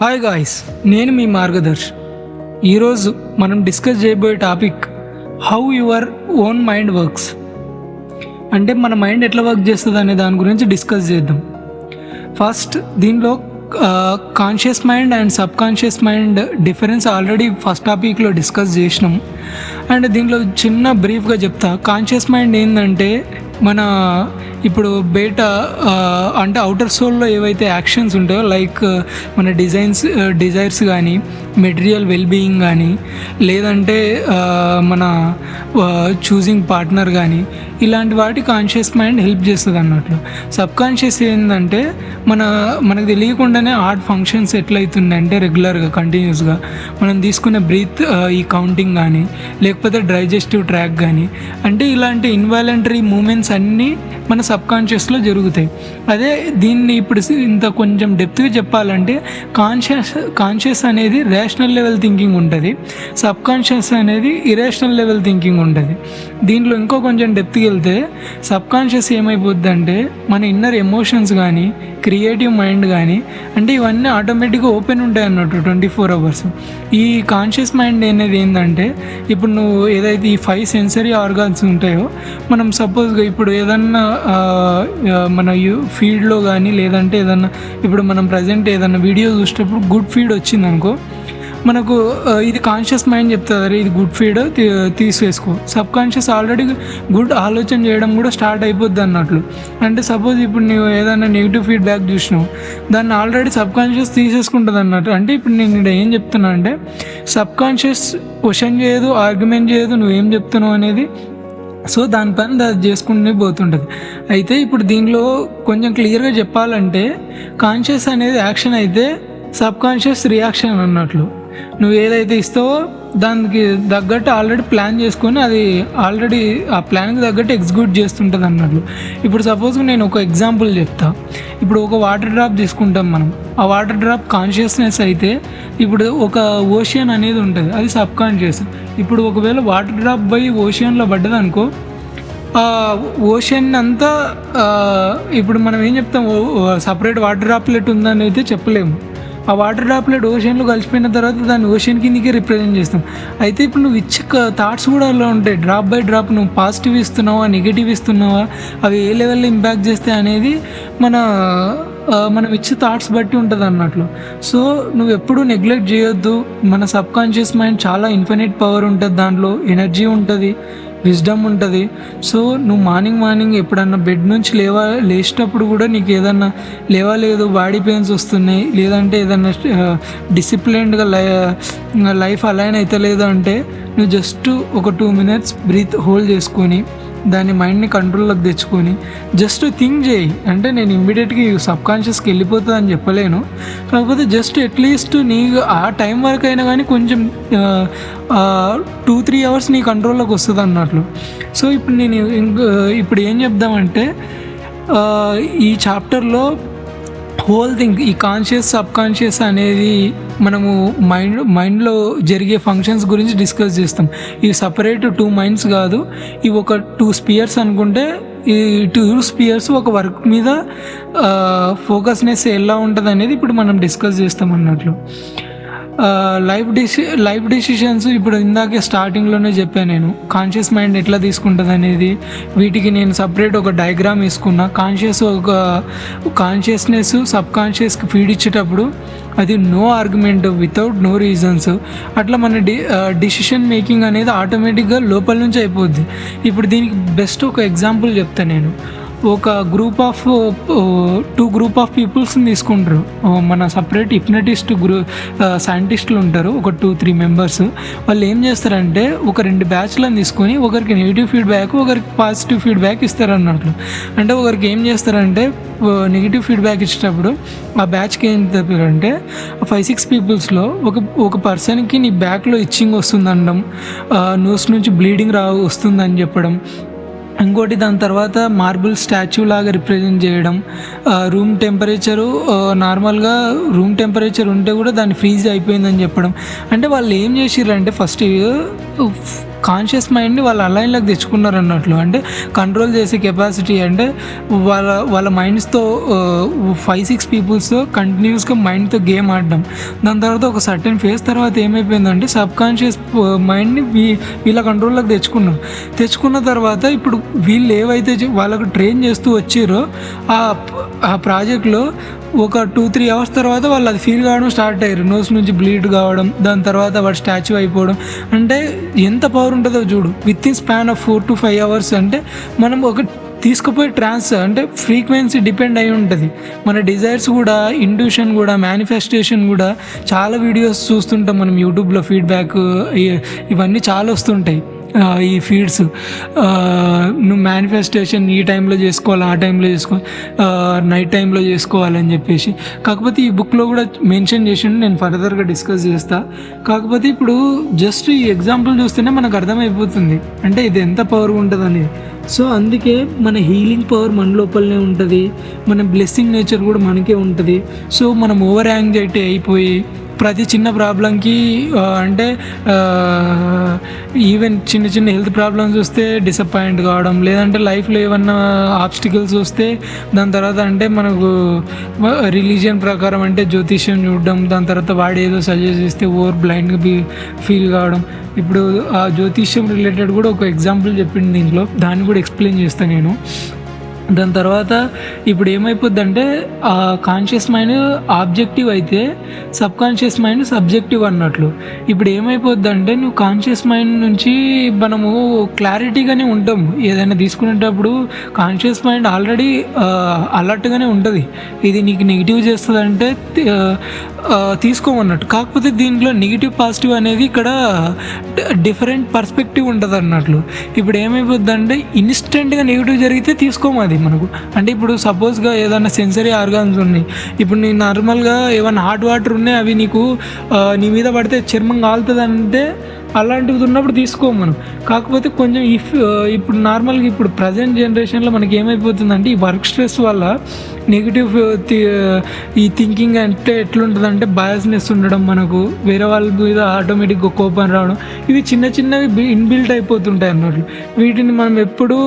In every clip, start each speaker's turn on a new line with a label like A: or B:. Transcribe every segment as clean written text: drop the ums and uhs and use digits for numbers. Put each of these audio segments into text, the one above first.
A: Hi guys, నేను మీ మార్గదర్శ్. ఈరోజు మనం డిస్కస్ చేయబోయే topic how your own mind works. అంటే మన మైండ్ ఎట్లా వర్క్ చేస్తుంది అనే దాని గురించి డిస్కస్ చేద్దాం. ఫస్ట్ దీనిలో conscious mind and sub conscious mind difference already first టాపిక్లో డిస్కస్ చేసినాం. అండ్ దీనిలో చిన్న బ్రీఫ్గా చెప్తా. కాన్షియస్ మైండ్ ఏంటంటే మన ఇప్పుడు బయట అంటే అవుటర్ సోల్లో ఏవైతే యాక్షన్స్ ఉంటాయో లైక్ మన డిజైర్స్ కానీ, మెటీరియల్ వెల్బీయింగ్ కానీ, లేదంటే మన చూసింగ్ పార్ట్నర్ కానీ, ఇలాంటి వాటి కాన్షియస్ మైండ్ హెల్ప్ చేస్తుంది అన్నట్లు. సబ్ కాన్షియస్ ఏంటంటే మనకు తెలియకుండానే హార్ట్ ఫంక్షన్స్ ఎట్లయితున్నాయి అంటే రెగ్యులర్గా కంటిన్యూస్గా మనం తీసుకునే బ్రీత్, ఈ కౌంటింగ్ కానీ, లేకపోతే డైజెస్టివ్ ట్రాక్ కానీ, అంటే ఇలాంటి ఇన్వాలంటరీ మూమెంట్స్ అన్నీ మన సబ్ కాన్షియస్లో జరుగుతాయి. అదే దీన్ని ఇప్పుడు ఇంత కొంచెం డెప్త్గా చెప్పాలంటే కాన్షియస్ అనేది రేషనల్ లెవెల్ థింకింగ్ ఉంటుంది, సబ్ కాన్షియస్ అనేది ఇరేషనల్ లెవెల్ థింకింగ్ ఉంటుంది. దీంట్లో ఇంకో కొంచెం డెప్త్కి వెళ్తే సబ్ కాన్షియస్ ఏమైపోద్ది అంటే మన ఇన్నర్ ఎమోషన్స్ కానీ, క్రియేటివ్ మైండ్ కానీ, అంటే ఇవన్నీ ఆటోమేటిక్గా ఓపెన్ ఉంటాయి అన్నట్టు 24 hours. ఈ కాన్షియస్ మైండ్ అనేది ఏంటంటే ఇప్పుడు నువ్వు ఏదైతే ఈ 5 సెన్సరీ ఆర్గాన్స్ ఉంటాయో, మనం సపోజ్గా ఇప్పుడు ఏదన్నా మన ఫీడ్లో కానీ, లేదంటే ఏదన్నా ఇప్పుడు మనం ప్రజెంట్ ఏదన్నా వీడియో చూసేటప్పుడు గుడ్ ఫీడ్ వచ్చిందనుకో, మనకు ఇది కాన్షియస్ మైండ్ చెప్తుంది, అరే ఇది గుడ్ ఫీడ్ తీసేసుకో. సబ్ కాన్షియస్ ఆల్రెడీ గుడ్ ఆలోచన చేయడం కూడా స్టార్ట్ అయిపోద్ది అన్నట్లు. అంటే సపోజ్ ఇప్పుడు నువ్వు ఏదైనా నెగిటివ్ ఫీడ్బ్యాక్ చూసినావు, దాన్ని ఆల్రెడీ సబ్ కాన్షియస్ తీసేసుకుంటుంది అన్నట్టు. అంటే ఇప్పుడు నేను ఇక్కడ ఏం చెప్తున్నా అంటే సబ్ కాన్షియస్ క్వశ్చన్ చేయదు, ఆర్గ్యుమెంట్ చేయదు నువ్వేం చెప్తున్నావు అనేది. సో దానిపైన అది చేసుకుంటూ పోతుంటుంది. అయితే ఇప్పుడు దీనిలో కొంచెం క్లియర్గా చెప్పాలంటే కాన్షియస్ అనేది యాక్షన్ అయితే సబ్ కాన్షియస్ రియాక్షన్ అన్నట్లు. నువ్వు ఏదైతే ఇస్తావో దానికి తగ్గట్టు ఆల్రెడీ ప్లాన్ చేసుకొని అది ఆల్రెడీ ఆ ప్లాన్కి తగ్గట్టు ఎగ్జిక్యూట్ చేస్తుంటుంది అన్నట్లు. ఇప్పుడు సపోజ్ నేను ఒక ఎగ్జాంపుల్ చెప్తా. ఇప్పుడు ఒక వాటర్ డ్రాప్ తీసుకుంటాం మనం. ఆ వాటర్ డ్రాప్ కాన్షియస్నెస్ అయితే ఇప్పుడు ఒక ఓషియన్ అనేది ఉంటుంది, అది సబ్ కాన్షియస్. ఇప్పుడు ఒకవేళ వాటర్ డ్రాప్ పోయి ఓషియన్లో పడ్డదనుకో, ఆ ఓషన్ అంతా ఇప్పుడు మనం ఏం చెప్తాం, సపరేట్ వాటర్ డ్రాప్లెట్ ఉందని అయితే చెప్పలేము. ఆ వాటర్ డ్రాప్లెట్ ఓషన్లో కలిసిపోయిన తర్వాత దాన్ని ఓషన్ కిందకి రిప్రజెంట్ చేస్తాం. అయితే ఇప్పుడు నువ్వు ఇచ్చే థాట్స్ కూడా అలా ఉంటాయి. డ్రాప్ బై డ్రాప్ నువ్వు పాజిటివ్ ఇస్తున్నావా, నెగిటివ్ ఇస్తున్నావా, అవి ఏ లెవెల్లో ఇంపాక్ట్ చేస్తాయి అనేది మనం ఇచ్చే థాట్స్ బట్టి ఉంటుంది అన్నట్లు. సో నువ్వు ఎప్పుడూ నెగ్లెక్ట్ చేయొద్దు. మన సబ్ కాన్షియస్ మైండ్ చాలా ఇన్ఫినిట్ పవర్ ఉంటుంది, దాంట్లో ఎనర్జీ ఉంటుంది, విజ్డమ్ ఉంటుంది. సో నువ్వు మార్నింగ్ ఎప్పుడన్నా బెడ్ నుంచి లేచేటప్పుడు కూడా నీకు ఏదన్నా లేవలేదు, బాడీ పెయిన్స్ వస్తున్నాయి, లేదంటే ఏదన్నా డిసిప్లిన్డ్గా లైఫ్ అలైన్ అయితే లేదు అంటే నువ్వు జస్ట్ ఒక 2 minutes బ్రీత్ హోల్డ్ చేసుకొని దాని మైండ్ని కంట్రోల్లోకి తెచ్చుకొని జస్ట్ థింక్ చేయి. అంటే నేను ఇమ్మీడియట్గా సబ్ కాన్షియస్కి వెళ్ళిపోతుంది అని చెప్పలేను, కాకపోతే జస్ట్ అట్లీస్ట్ నీ ఆ టైం వరకు అయినా కానీ కొంచెం 2-3 hours నీ కంట్రోల్లోకి వస్తుంది అన్నట్లు. సో ఇప్పుడు నేను ఇప్పుడు ఏం చెప్దామంటే ఈ చాప్టర్లో హోల్ థింగ్, ఈ కాన్షియస్ సబ్ కాన్షియస్ అనేది మనము మైండ్లో జరిగే ఫంక్షన్స్ గురించి డిస్కస్ చేస్తాం. ఇవి సపరేట్ 2 minds కాదు, ఇవి ఒక 2 spheres అనుకుంటే ఈ 2 spheres ఒక వర్క్ మీద ఫోకస్నెస్ ఎలా ఉంటుంది అనేది ఇప్పుడు మనం డిస్కస్ చేస్తాం అన్నట్లు. లైఫ్ డిసిషన్స్ ఇప్పుడు ఇందాకే స్టార్టింగ్లోనే చెప్పాను నేను, కాన్షియస్ మైండ్ ఎట్లా తీసుకుంటుంది అనేది. వీటికి నేను సపరేట్ ఒక డయాగ్రామ్ వేసుకున్నా. కాన్షియస్నెస్ సబ్ కాన్షియస్కి ఫీడ్ ఇచ్చేటప్పుడు అది no argument, without no reasons, అట్లా మన డిసిషన్ మేకింగ్ అనేది ఆటోమేటిక్గా లోపల నుంచి అయిపోద్ది. ఇప్పుడు దీనికి బెస్ట్ ఒక ఎగ్జాంపుల్ చెప్తాను నేను. ఒక టూ గ్రూప్ ఆఫ్ పీపుల్స్ని తీసుకుంటారు. మన సపరేట్ హిప్నటిస్ట్ సైంటిస్టులు ఉంటారు, ఒక 2-3 members. వాళ్ళు ఏం చేస్తారంటే ఒక 2 batchలను తీసుకొని ఒకరికి నెగిటివ్ ఫీడ్బ్యాక్, ఒకరికి పాజిటివ్ ఫీడ్బ్యాక్ ఇస్తారు అన్నట్లు. అంటే ఒకరికి ఏం చేస్తారంటే నెగిటివ్ ఫీడ్బ్యాక్ ఇచ్చేటప్పుడు ఆ బ్యాచ్కి ఏం చెప్పారంటే 5-6 people'లో ఒక పర్సన్కి నీ బ్యాక్లో ఇచ్చింగ్ వస్తుంది అనడం, నోస్ నుంచి బ్లీడింగ్ వస్తుందని చెప్పడం, ఇంకోటి దాని తర్వాత మార్బుల్ స్టాచ్యూ లాగా రిప్రజెంట్ చేయడం, రూమ్ టెంపరేచరు నార్మల్గా రూమ్ టెంపరేచర్ ఉంటే కూడా దాన్ని ఫ్రీజ్ అయిపోయిందని చెప్పడం. అంటే వాళ్ళు ఏం చేసిర్రంటే ఫస్ట్ కాన్షియస్ మైండ్ని వాళ్ళ అలైన్లోకి తెచ్చుకున్నారు అన్నట్లు. అంటే కంట్రోల్ చేసే కెపాసిటీ అంటే వాళ్ళ మైండ్స్తో 5-6 పీపుల్స్తో కంటిన్యూస్గా మైండ్తో గేమ్ ఆడడం. దాని తర్వాత ఒక సర్టెన్ ఫేజ్ తర్వాత ఏమైపోయిందంటే సబ్ కాన్షియస్ మైండ్ని వీళ్ళ కంట్రోల్లోకి తెచ్చుకున్న తర్వాత ఇప్పుడు వీళ్ళు ఏవైతే వాళ్ళకు ట్రైన్ చేస్తూ వచ్చారో ఆ ప్రాజెక్ట్లో ఒక 2-3 అవర్స్ తర్వాత వాళ్ళు అది ఫీల్ కావడం స్టార్ట్ అయ్యారు. నోస్ నుంచి బ్లీడ్ కావడం, దాని తర్వాత వాడు స్టాచ్యూ అయిపోవడం. అంటే ఎంత పవర్ ఉంటుందో చూడు. With in span of 4 to 5 hours. అంటే మనం ఒక తీసుకుపోయి ట్రాన్స్ అంటే ఫ్రీక్వెన్సీ డిపెండ్ అయి ఉంటుంది. మన డిజైర్స్ కూడా, ఇంట్యూషన్ కూడా, మేనిఫెస్టేషన్ కూడా చాలా వీడియోస్ చూస్తుంటాం మనం యూట్యూబ్లో. ఫీడ్బ్యాక్ ఇవన్నీ చాలా వస్తుంటాయి ఈ ఫీడ్స్. నువ్వు మేనిఫెస్టేషన్ ఈ టైంలో చేసుకోవాలి, ఆ టైంలో చేసుకోవాలి, నైట్ టైంలో చేసుకోవాలని చెప్పేసి. కాకపోతే ఈ బుక్లో కూడా మెన్షన్ చేసిండు, నేను ఫర్దర్గా డిస్కస్ చేస్తా. కాకపోతే ఇప్పుడు జస్ట్ ఈ ఎగ్జాంపుల్ చూస్తేనే మనకు అర్థమైపోతుంది అంటే ఇది ఎంత పవర్ ఉంటుందని. సో అందుకే మన హీలింగ్ పవర్ మన లోపలనే ఉంటుంది, మన బ్లెస్సింగ్ నేచర్ కూడా మనకే ఉంటుంది. సో మనం ఓవర్ యాంగ్జైటీ అయిపోయి ప్రతి చిన్న ప్రాబ్లంకి అంటే ఈవెన్ చిన్న హెల్త్ ప్రాబ్లమ్స్ వస్తే డిసప్పాయింట్ కావడం, లేదంటే లైఫ్లో ఏమన్నా ఆబ్స్టికల్స్ వస్తే దాని తర్వాత అంటే మనకు రిలీజియన్ ప్రకారం అంటే జ్యోతిష్యం చూడడం, దాని తర్వాత వాడు ఏదో సజెస్ట్ చేస్తే ఓవర్ బ్లైండ్గా ఫీల్ కావడం. ఇప్పుడు ఆ జ్యోతిష్యం రిలేటెడ్ కూడా ఒక ఎగ్జాంపుల్ చెప్పింది దీంట్లో, దాన్ని కూడా ఎక్స్ప్లెయిన్ చేస్తాను నేను. దాని తర్వాత ఇప్పుడు ఏమైపోద్దంటే ఆ కాన్షియస్ మైండ్ ఆబ్జెక్టివ్ అయితే సబ్ కాన్షియస్ మైండ్ సబ్జెక్టివ్ అన్నట్లు. ఇప్పుడు ఏమైపోద్దంటే నువ్వు కాన్షియస్ మైండ్ నుంచి మనము క్లారిటీగానే ఉంటాం. ఏదైనా తీసుకునేటప్పుడు కాన్షియస్ మైండ్ ఆల్రెడీ అలర్ట్గానే ఉంటుంది. ఇది నీకు నెగిటివ్ చేస్తుందంటే తీసుకోమన్నట్టు. కాకపోతే దీంట్లో నెగిటివ్ పాజిటివ్ అనేది ఇక్కడ డిఫరెంట్ పర్స్పెక్టివ్ ఉంటుంది అన్నట్లు. ఇప్పుడు ఏమైపోద్దంటే ఇన్స్టెంట్గా నెగిటివ్ జరిగితే తీసుకోమది మనకు. అంటే ఇప్పుడు సపోజ్గా ఏదైనా సెన్సరీ ఆర్గాన్స్ ఉన్నాయి, ఇప్పుడు నీ నార్మల్గా ఏమైనా హాట్ వాటర్ ఉన్నాయి, అవి నీకు నీ మీద పడితే చర్మం కాలుతుంది అంటే అలాంటివి ఉన్నప్పుడు తీసుకోము మనం. కాకపోతే కొంచెం ఇప్పుడు నార్మల్గా ఇప్పుడు ప్రజెంట్ జనరేషన్లో మనకి ఏమైపోతుందంటే ఈ వర్క్ స్ట్రెస్ వల్ల నెగిటివ్ ఈ థింకింగ్ అంటే ఎట్లుంటుందంటే బయాస్నెస్ ఉండడం, మనకు వేరే వాళ్ళ మీద ఆటోమేటిక్గా కోపం రావడం, ఇవి చిన్నవి ఇన్బిల్ట్ అయిపోతుంటాయి అన్నట్లు. వీటిని మనం ఎప్పుడూ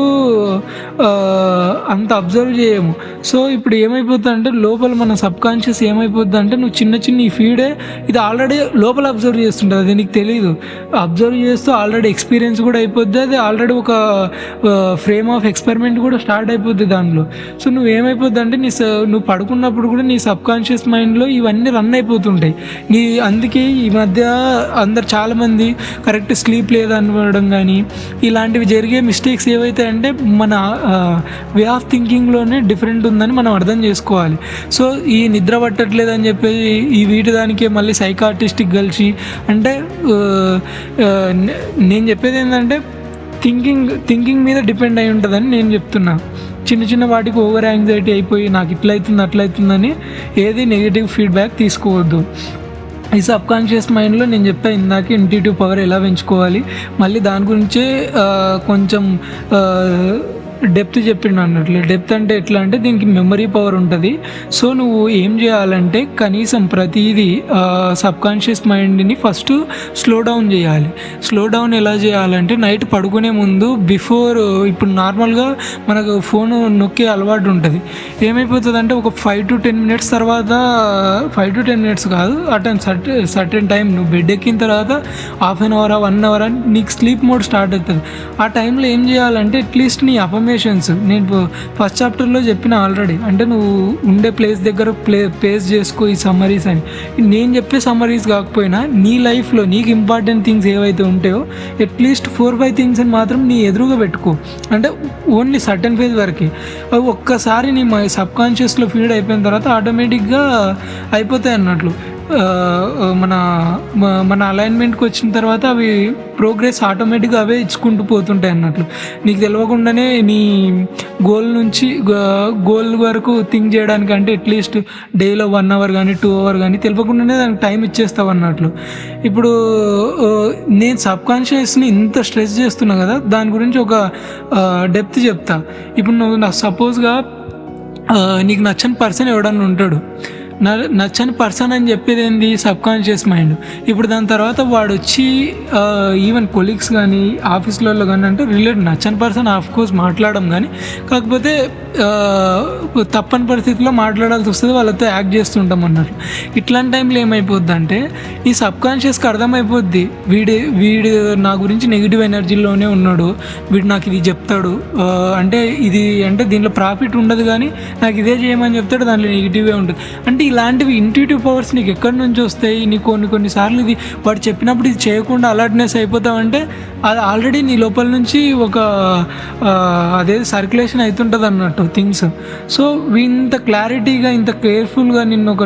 A: అంత అబ్జర్వ్ చేయము. సో ఇప్పుడు ఏమైపోతుందంటే లోపల మన సబ్ కాన్షియస్ ఏమైపోతుందంటే నువ్వు చిన్న ఈ ఫీడే ఇది ఆల్రెడీ లోపల అబ్జర్వ్ చేస్తుంటుంది, అది నీకు తెలియదు. అబ్జర్వ్ చేస్తూ ఆల్రెడీ ఎక్స్పీరియన్స్ కూడా అయిపోద్ది, అది ఆల్రెడీ ఒక ఫ్రేమ్ ఆఫ్ ఎక్స్పెరిమెంట్ కూడా స్టార్ట్ అయిపోద్ది దానిలో. సో నువ్వేమైపోద్ది అంటే నువ్వు పడుకున్నప్పుడు కూడా నీ సబ్ కాన్షియస్ మైండ్లో ఇవన్నీ రన్ అయిపోతుంటాయి. అందుకే ఈ మధ్య అందరు చాలామంది కరెక్ట్ స్లీప్ లేదనడం కానీ ఇలాంటివి జరిగే మిస్టేక్స్ ఏవైతే అంటే మన వే ఆఫ్ థింకింగ్లోనే డిఫరెంట్ ఉందని మనం అర్థం చేసుకోవాలి. సో ఈ నిద్ర పట్టట్లేదు అని చెప్పేసి ఈ వీటి దానికే మళ్ళీ సైకాట్రిస్ట్కి కలిసి అంటే నేను చెప్పేది ఏంటంటే థింకింగ్ మీద డిపెండ్ అయి ఉంటుందని నేను చెప్తున్నా. చిన్న వాటికి ఓవర్ యాంగ్జైటీ అయిపోయి నాకు ఇట్లయితుంది అట్లయితుందని ఏది నెగిటివ్ ఫీడ్బ్యాక్ తీసుకోవద్దు. ఈ సబ్ కాన్షియస్ మైండ్లో నేను చెప్పాను ఇందాక ఇంట్యూటివ్ పవర్ ఎలా పెంచుకోవాలి, మళ్ళీ దాని గురించే కొంచెం డెప్త్ చెప్పిండు అన్నట్లు. డెప్త్ అంటే ఎట్లా అంటే దీనికి మెమరీ పవర్ ఉంటుంది. సో నువ్వు ఏం చేయాలంటే కనీసం ప్రతిదీ సబ్ కాన్షియస్ మైండ్ని ఫస్ట్ స్లో డౌన్ చేయాలి. స్లో డౌన్ ఎలా చేయాలంటే నైట్ పడుకునే ముందు ఇప్పుడు నార్మల్గా మనకు ఫోన్ నొక్కే అలవాటు ఉంటుంది. ఏమైపోతుంది అంటే ఒక 5 to 10 minutes తర్వాత 5 to 10 minutes కాదు, అటెండ్ సర్టెన్ టైం నువ్వు బెడ్ ఎక్కిన తర్వాత ½ an hour 1 hour నీకు స్లీప్ మోడ్ స్టార్ట్ అవుతుంది. ఆ టైంలో ఏం చేయాలంటే అట్లీస్ట్ నీ నేను ఫస్ట్ చాప్టర్లో చెప్పిన ఆల్రెడీ, అంటే నువ్వు ఉండే ప్లేస్ దగ్గర పేస్ చేసుకో ఈ సమ్మరీస్ అని. నేను చెప్పే సమ్మరీస్ కాకపోయినా నీ లైఫ్లో నీకు ఇంపార్టెంట్ థింగ్స్ ఏవైతే ఉంటాయో అట్లీస్ట్ 4-5 థింగ్స్ అని మాత్రం నీ ఎదురుగా పెట్టుకో. అంటే ఓన్లీ సర్టెన్ ఫేజ్ వరకు. అవి ఒక్కసారి నీ సబ్ కాన్షియస్లో ఫీడ్ అయిపోయిన తర్వాత ఆటోమేటిక్గా అయిపోతాయి అన్నట్లు. మన అలైన్మెంట్కి వచ్చిన తర్వాత అవి ప్రోగ్రెస్ ఆటోమేటిక్గా అవే ఇచ్చుకుంటూ పోతుంటాయి అన్నట్లు. నీకు తెలియకుండానే నీ గోల్ వరకు థింక్ చేయడానికి అంటే అట్లీస్ట్ డేలో 1 hour కానీ 2 hour కానీ తెలియకుండానే దానికి టైం ఇచ్చేస్తావు అన్నట్లు. ఇప్పుడు నేను సబ్ కాన్షియస్ని ఇంత స్ట్రెస్ చేస్తున్నా కదా, దాని గురించి ఒక డెప్త్ చెప్తా. ఇప్పుడు నువ్వు సపోజ్గా నీకు నచ్చని పర్సన్ ఎవడన్నా ఉంటాడు, నచ్చని పర్సన్ అని చెప్పేది ఏంది సబ్ కాన్షియస్ మైండ్. ఇప్పుడు దాని తర్వాత వాడు వచ్చి ఈవెన్ కొలీగ్స్ కానీ ఆఫీస్లలో కానీ అంటే నచ్చని పర్సన్ ఆఫ్ కోర్స్ మాట్లాడడం, కానీ కాకపోతే తప్పని పరిస్థితిలో మాట్లాడాల్సి వస్తుంది, వాళ్ళతో యాక్ట్ చేస్తుంటాం అన్నట్లు. ఇట్లాంటి టైంలో ఏమైపోద్ది అంటే ఈ సబ్ కాన్షియస్కి అర్థమైపోద్ది వీడు నా గురించి నెగిటివ్ ఎనర్జీలోనే ఉన్నాడు, వీడు నాకు ఇది చెప్తాడు, అంటే దీంట్లో ప్రాఫిట్ ఉండదు కానీ నాకు ఇదే చేయమని చెప్తాడు, దాంట్లో నెగిటివే ఉంటుంది. అంటే ఇలాంటివి ఇంట్యూటివ్ పవర్స్ నీకు ఎక్కడి నుంచి వస్తాయి? నీకు కొన్నిసార్లు ఇది వాడు చెప్పినప్పుడు ఇది చేయకుండా అలర్ట్నెస్ అయిపోతావంటే అది ఆల్రెడీ నీ లోపల నుంచి ఒక అదే సర్క్యులేషన్ అవుతుంటుంది అన్నట్టు థింగ్స్. సో ఇంత క్లారిటీగా ఇంత కేర్ఫుల్గా నిన్ను ఒక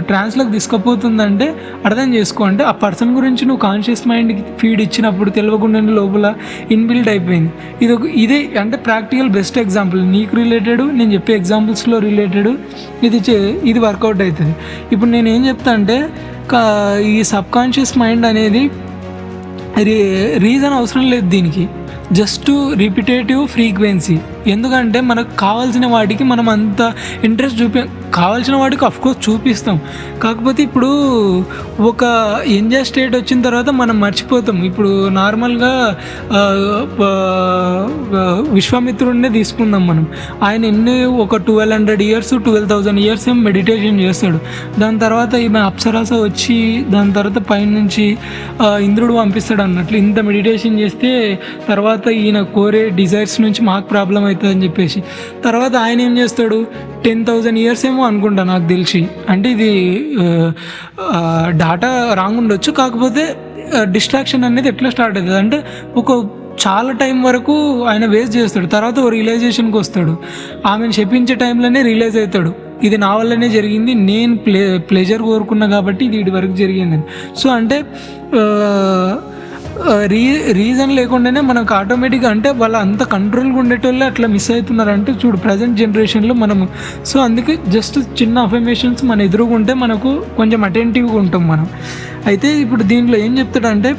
A: ట్రాన్స్లోకి తీసుకుపోతుందంటే అర్థం చేసుకో. అంటే ఆ పర్సన్ గురించి నువ్వు కాన్షియస్ మైండ్కి ఫీడ్ ఇచ్చినప్పుడు తెలియకుండా లోపల ఇన్బిల్డ్ అయిపోయింది. ఇదే అంటే ప్రాక్టికల్ బెస్ట్ ఎగ్జాంపుల్, నీకు రిలేటెడ్ నేను చెప్పే ఎగ్జాంపుల్స్లో రిలేటెడ్ ఇది వర్కౌట్ అవుతుంది. ఇప్పుడు నేను ఏం చెప్తా అంటే ఈ సబ్ కాన్షియస్ మైండ్ అనేది రీజన్ అవసరం లేదు దీనికి, జస్ట్ రిపిటేటివ్ ఫ్రీక్వెన్సీ. ఎందుకంటే మనకు కావాల్సిన వాటికి మనం అంత ఇంట్రెస్ట్ కావాల్సిన వాటికి అఫ్కోర్స్ చూపిస్తాం, కాకపోతే ఇప్పుడు ఒక ఎంజాయ్ స్టేట్ వచ్చిన తర్వాత మనం మర్చిపోతాం. ఇప్పుడు నార్మల్గా విశ్వామిత్రుడినే తీసుకుందాం మనం. ఆయన ఒక 1200 years 12,000 years ఏం మెడిటేషన్ చేస్తాడు. దాని తర్వాత ఈమె అప్సరాస వచ్చి దాని తర్వాత పైనుంచి ఇంద్రుడు పంపిస్తాడు అన్నట్లు. ఇంత మెడిటేషన్ చేస్తే తర్వాత ఈయన కోరే డిజైర్స్ నుంచి మాకు ప్రాబ్లం అవుతుందని చెప్పేసి తర్వాత ఆయన ఏం చేస్తాడు, 10,000 years ఏమో అనుకుంటా నాకు తెలిసి. అంటే ఇది డాటా రాంగ్ ఉండొచ్చు, కాకపోతే డిస్ట్రాక్షన్ అనేది ఎట్లా స్టార్ట్ అవుతుంది అంటే చాలా టైం వరకు ఆయన వేస్ట్ చేస్తాడు, తర్వాత ఓ రియలైజేషన్కి వస్తాడు. ఆమెను చెప్పించే టైంలోనే రియలైజ్ అవుతాడు, ఇది నా వల్లనే జరిగింది, నేను ప్లెజర్ కోరుకున్నా కాబట్టి ఇది వీడి వరకు జరిగిందని. సో అంటే రీజన్ లేకుండానే మనకు ఆటోమేటిక్గా అంటే వాళ్ళ అంత కంట్రోల్గా ఉండేటోళ్ళే అట్లా మిస్ అవుతున్నారంటే చూడు ప్రజెంట్ జనరేషన్లో మనము. సో అందుకే జస్ట్ చిన్న అఫర్మేషన్స్ మన ఎదురుగుంటే మనకు కొంచెం అటెంటివ్గా ఉంటాం మనం. అయితే ఇప్పుడు దీంట్లో ఏం చెప్తాడంటే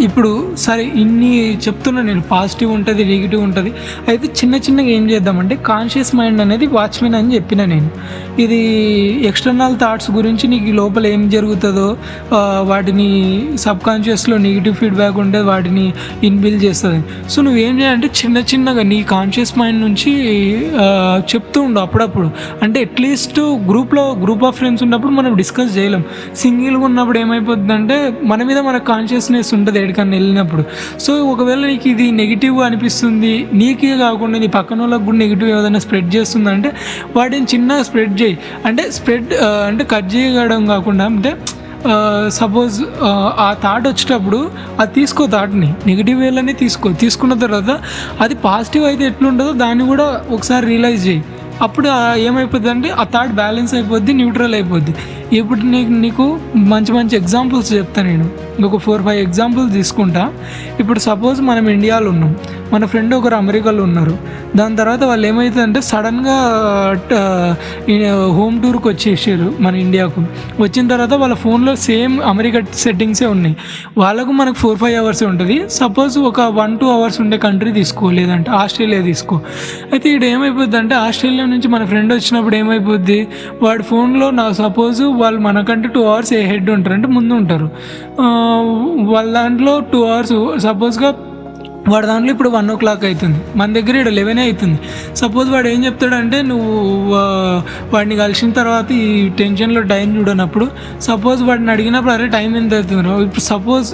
A: ఇప్పుడు సరే ఇన్ని చెప్తున్నా నేను, పాజిటివ్ ఉంటుంది నెగిటివ్ ఉంటుంది. అయితే చిన్నగా ఏం చేద్దామంటే కాన్షియస్ మైండ్ అనేది వాచ్మెన్ అని చెప్పిన నేను. ఇది ఎక్స్టర్నల్ థాట్స్ గురించి నీకు లోపల ఏం జరుగుతుందో వాటిని సబ్ కాన్షియస్లో నెగిటివ్ ఫీడ్బ్యాక్ ఉంటే వాటిని ఇన్బిల్డ్ చేస్తుంది. సో నువ్వేం చేయాలంటే చిన్నగా నీ కాన్షియస్ మైండ్ నుంచి చెప్తూ ఉండు అప్పుడప్పుడు. అంటే అట్లీస్ట్ గ్రూప్ ఆఫ్ ఫ్రెండ్స్ ఉన్నప్పుడు మనం డిస్కస్ చేయలేం. సింగిల్గా ఉన్నప్పుడు ఏమైపోతుందంటే మన మీద మన కాన్షియస్నెస్ ఉంటుంది ఎక్కడికన్నా వెళ్ళినప్పుడు. సో ఒకవేళ నీకు ఇది నెగిటివ్ అనిపిస్తుంది, నీకే కాకుండా నీ పక్కన వాళ్ళకి కూడా నెగిటివ్ ఏదైనా స్ప్రెడ్ చేస్తుందంటే వాటిని చిన్నగా స్ప్రెడ్ చేయి. అంటే కట్ చేయడం కాకుండా అంటే సపోజ్ ఆ థాట్ వచ్చేటప్పుడు అది తీసుకో, థాట్ని నెగిటివ్ వేలోనే తీసుకున్న తర్వాత అది పాజిటివ్ అయితే ఎట్లుంటుందో దాన్ని కూడా ఒకసారి రియలైజ్ చేయి. అప్పుడు ఏమైపోద్ది అంటే ఆ థాట్ బ్యాలెన్స్ అయిపోద్ది, న్యూట్రల్ అయిపోద్ది. ఇప్పుడు నీకు మంచి ఎగ్జాంపుల్స్ చెప్తాను నేను. ఒక 4-5 ఎగ్జాంపుల్స్ తీసుకుంటా. ఇప్పుడు సపోజ్ మనం ఇండియాలో ఉన్నాం, మన ఫ్రెండ్ ఒకరు అమెరికాలో ఉన్నారు. దాని తర్వాత వాళ్ళు ఏమవుతుందంటే సడన్గా హోమ్ టూర్కి వచ్చేసారు మన ఇండియాకు. వచ్చిన తర్వాత వాళ్ళ ఫోన్లో సేమ్ అమెరికా సెట్టింగ్సే ఉన్నాయి. వాళ్ళకు మనకు 4-5 hours ఉంటుంది. సపోజ్ ఒక 1-2 hours ఉండే కంట్రీ తీసుకో, లేదంటే ఆస్ట్రేలియా తీసుకో. అయితే ఇక్కడ ఏమైపోద్ది అంటే ఆస్ట్రేలియా నుంచి మన ఫ్రెండ్ వచ్చినప్పుడు ఏమైపోద్ది, వాడి ఫోన్లో సపోజ్ వాళ్ళు మనకంటే 2 hours హెడ్ ఉంటారు, అంటే ముందు ఉంటారు. వాళ్ళ దాంట్లో 2 hours సపోజ్గా వాడి దాంట్లో ఇప్పుడు 1 o'clock అవుతుంది, మన దగ్గర ఇక్కడ 11 అవుతుంది. సపోజ్ వాడు ఏం చెప్తాడంటే నువ్వు వాడిని కలిసిన తర్వాత ఈ టెన్షన్లో టైం చూడనప్పుడు సపోజ్ వాడిని అడిగినప్పుడు అరే టైం ఎంత అవుతుంది, ఇప్పుడు సపోజ్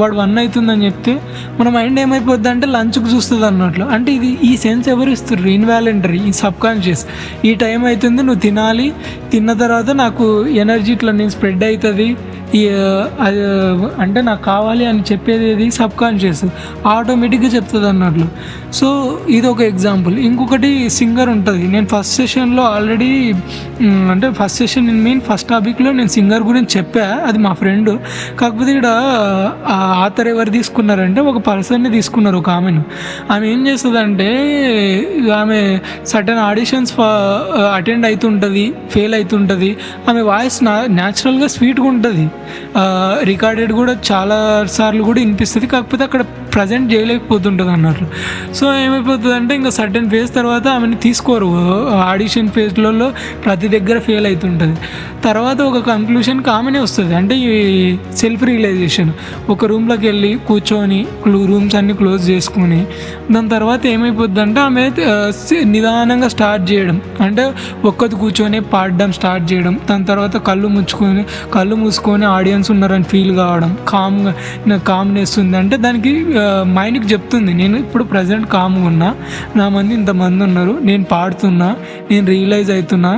A: వాడు 1 అవుతుందని చెప్తే మన మైండ్ ఏమైపోద్ది అంటే లంచ్కి చూస్తుంది అన్నట్లు. అంటే ఈ సెన్స్ ఎవరు ఇస్తారు, ఇన్వాలంటరీ, ఈ సబ్ కాన్షియస్. ఈ టైం అవుతుంది, నువ్వు తినాలి, తిన్న తర్వాత నాకు ఎనర్జీ ఇట్లా నేను స్ప్రెడ్ అవుతుంది, అంటే నాకు కావాలి అని చెప్పేది సబ్ కాన్షియస్ ఆటోమేటిక్గా చెప్తుంది అన్నట్లు. సో ఇది ఒక ఎగ్జాంపుల్. ఇంకొకటి సింగర్ ఉంటుంది. నేను ఫస్ట్ సెషన్లో ఆల్రెడీ అంటే ఫస్ట్ టాపిక్లో నేను సింగర్ గురించి చెప్పా, అది మా ఫ్రెండ్. కాకపోతే ఇక్కడ ఆథర్ ఎవరు తీసుకున్నారంటే ఒక పర్సన్ని తీసుకున్నారు, ఒక ఆమెను. ఆమె ఏం చేస్తుందంటే ఆమె సర్టన్ ఆడిషన్స్ అటెండ్ అవుతుంటుంది, ఫెయిల్ అవుతుంటుంది. ఆమె వాయిస్ న్యాచురల్గా స్వీట్గా ఉంటుంది, రికార్డెడ్ కూడా చాలా సార్లు కూడా వినిపిస్తుంది. కాకపోతే అక్కడ ప్రజెంట్ చేయలేకపోతుంటుంది అన్నట్లు. సో ఏమైపోతుంది అంటే ఇంకా సర్టెన్ ఫేజ్ తర్వాత ఆమెను తీసుకోరు. ఆడిషన్ ఫేజ్లలో ప్రతి దగ్గర ఫెయిల్ అవుతుంటుంది. తర్వాత ఒక కన్క్లూషన్కి ఆమెనే వస్తుంది. అంటే ఈ సెల్ఫ్ రియలైజేషన్. ఒక రూమ్లోకి వెళ్ళి కూర్చొని రూమ్స్ అన్నీ క్లోజ్ చేసుకుని దాని తర్వాత ఏమైపోద్ది అంటే ఆమె నిదానంగా స్టార్ట్ చేయడం, అంటే ఒక్కది కూర్చొని పాడడం స్టార్ట్ చేయడం. దాని తర్వాత కళ్ళు మూసుకొని ఆడియన్స్ ఉన్నారని ఫీల్ కావడం, కామ్నెస్ ఉంది అంటే దానికి మైండ్కి చెప్తుంది నేను ఇప్పుడు ప్రజెంట్ కామ్గా ఉన్నా, నా మంది ఇంతమంది ఉన్నారు, నేను పాడుతున్నా, నేను రియలైజ్ అవుతున్నా,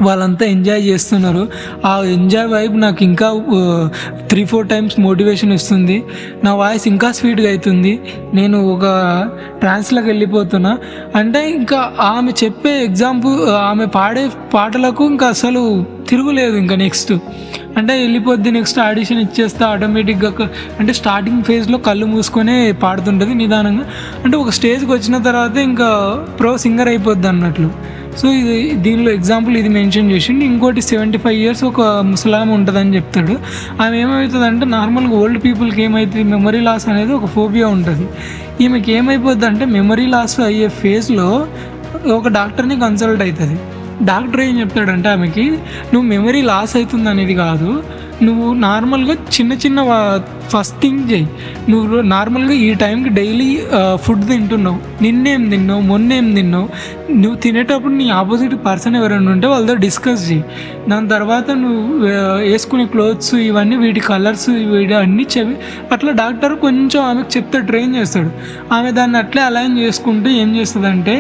A: వాళ్ళంతా ఎంజాయ్ చేస్తున్నారు. ఆ ఎంజాయ్ వైబ్ నాకు ఇంకా 3-4 టైమ్స్ మోటివేషన్ ఇస్తుంది. నా వాయిస్ ఇంకా స్వీట్గా అవుతుంది, నేను ఒక ట్రాన్స్లోకి వెళ్ళిపోతున్నా అంటే ఇంకా ఆమె చెప్పే ఎగ్జాంపుల్, ఆమె పాడే పాటలకు ఇంకా అసలు తిరుగులేదు. ఇంకా నెక్స్ట్ అంటే వెళ్ళిపోద్ది, నెక్స్ట్ ఆడిషన్ ఇచ్చేస్తా ఆటోమేటిక్గా. అంటే స్టార్టింగ్ ఫేజ్లో కళ్ళు మూసుకొనే పాడుతుంటుంది నిదానంగా. అంటే ఒక స్టేజ్కి వచ్చిన తర్వాత ఇంకా ప్రో సింగర్ అయిపోద్ది అన్నట్లు. సో ఇది దీనిలో ఎగ్జాంపుల్ ఇది మెన్షన్ చేసిండు. ఇంకోటి 75 ఇయర్స్ ఒక ముసలామె ఉంటుందని చెప్తాడు. ఆమె ఏమవుతుందంటే నార్మల్గా ఓల్డ్ పీపుల్కి ఏమవుతుంది, మెమరీ లాస్ అనేది ఒక ఫోబియా ఉంటుంది. ఈమెకి ఏమైపోద్ది అంటే మెమరీ లాస్ అయ్యే ఫేజ్లో ఒక డాక్టర్ని కన్సల్ట్ అవుతుంది. డాక్టర్ ఏం చెప్తాడంటే ఆమెకి, నువ్వు మెమరీ లాస్ అవుతుంది అనేది కాదు, నువ్వు నార్మల్గా చిన్న ఫస్ట్ థింగ్ చేయి. నువ్వు నార్మల్గా ఈ టైంకి డైలీ ఫుడ్ తింటున్నావు, నిన్నేం తిన్నావు, మొన్నేం తిన్నావు, నువ్వు తినేటప్పుడు నీ ఆపోజిట్ పర్సన్ ఎవరైనా ఉంటే వాళ్ళతో డిస్కస్ చేయి. దాని తర్వాత నువ్వు వేసుకునే క్లోత్స్ ఇవన్నీ, వీటి కలర్స్ వీటి అన్నీ అట్లా డాక్టర్ కొంచెం ఆమెకు చెప్తే ట్రైన్ చేస్తాడు. ఆమె దాన్ని అట్లే అలైన్ చేసుకుంటూ ఏం చేస్తుందంటే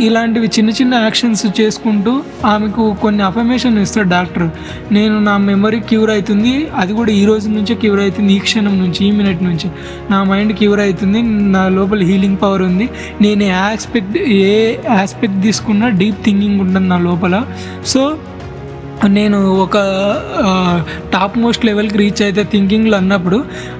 A: ఇలాంటివి చిన్న యాక్షన్స్ చేసుకుంటూ ఆమెకు కొన్ని అఫర్మేషన్ ఇస్తాడు డాక్టర్. నేను నా మెమరీ క్యూర్ అవుతుంది, అది కూడా ఈ రోజు నుంచే క్యూర్ అవుతుంది, ఈ క్షణం నుంచి, ఈ మినిట్ నుంచి నా మైండ్ క్యూర్ అవుతుంది, నా లోపల హీలింగ్ పవర్ ఉంది, నేను ఏ ఆస్పెక్ట్ తీసుకున్నా డీప్ థింకింగ్ ఉంటుంది నా లోపల. సో నేను ఒక టాప్ మోస్ట్ లెవెల్కి రీచ్ అయితే థింకింగ్లో అన్నప్పుడు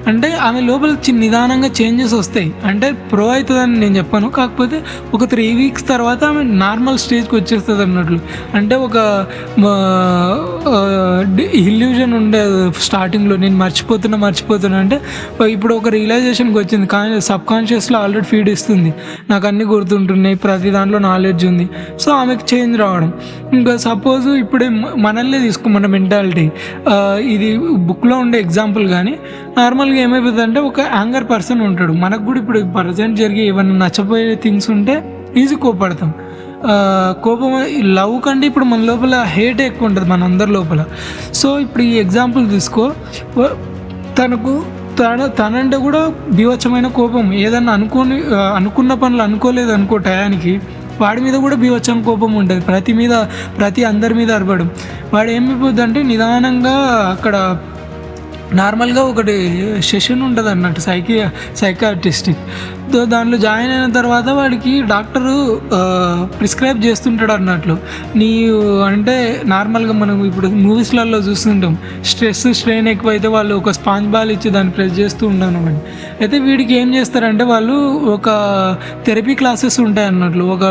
A: అంటే ఆమె లోపల నిదానంగా చేంజెస్ వస్తాయి. అంటే ప్రో అవుతుందని నేను చెప్పాను, కాకపోతే ఒక 3 వీక్స్ తర్వాత ఆమె నార్మల్ స్టేజ్కి వచ్చేస్తుంది అన్నట్లు. అంటే ఒక ఇల్యూజన్ ఉండే స్టార్టింగ్లో నేను మర్చిపోతున్నా అంటే ఇప్పుడు ఒక రియలైజేషన్కి వచ్చింది, కానీ సబ్ కాన్షియస్లో ఆల్రెడీ ఫీడ్ ఇస్తుంది, నాకు అన్నీ గుర్తుంటున్నాయి, ప్రతి దాంట్లో నాలెడ్జ్ ఉంది. సో ఆమెకు చేంజ్ రావడం. ఇంకా సపోజ్ ఇప్పుడే మనల్ని మన మెంటాలిటీ, ఇది బుక్లో ఉండే ఎగ్జాంపుల్. కానీ నార్మల్గా ఏమైపోతుంది అంటే ఒక యాంగర్ పర్సన్ ఉంటాడు, మనకు కూడా ఇప్పుడు ప్రజెంట్ జరిగే ఏమైనా నచ్చపోయే థింగ్స్ ఉంటే ఈజీ కోపడతాం. కోపం లవ్ కంటే ఇప్పుడు మన లోపల హేట్ ఎక్కువ ఉంటుంది మన అందరి లోపల. సో ఇప్పుడు ఈ ఎగ్జాంపుల్ తీసుకో, తనంటే కూడా బీభత్సమైన కోపం, ఏదన్నా అనుకున్న పనులు అనుకోలేదు అనుకో టయానికి, వాడి మీద కూడా బీభత్సం కోపం ఉంటుంది, ప్రతి అందరి మీద అరపడం. వాడు ఏమైపోద్ది అంటే నిదానంగా అక్కడ నార్మల్గా ఒకటి సెషన్ ఉంటుంది అన్నట్టు సైకాట్రిస్టిక్. దాంట్లో జాయిన్ అయిన తర్వాత వాడికి డాక్టరు ప్రిస్క్రైబ్ చేస్తుంటాడు అన్నట్లు. అంటే నార్మల్గా మనం ఇప్పుడు మూవీస్లలో చూస్తుంటాం, స్ట్రెయిన్ ఎక్కువైతే వాళ్ళు ఒక స్పాంజ్ బాల్ ఇచ్చి దాన్ని ప్రెస్ చేస్తూ ఉన్నాను అని. అయితే వీడికి ఏం చేస్తారంటే వాళ్ళు ఒక థెరపీ క్లాసెస్ ఉంటాయి అన్నట్లు. ఒక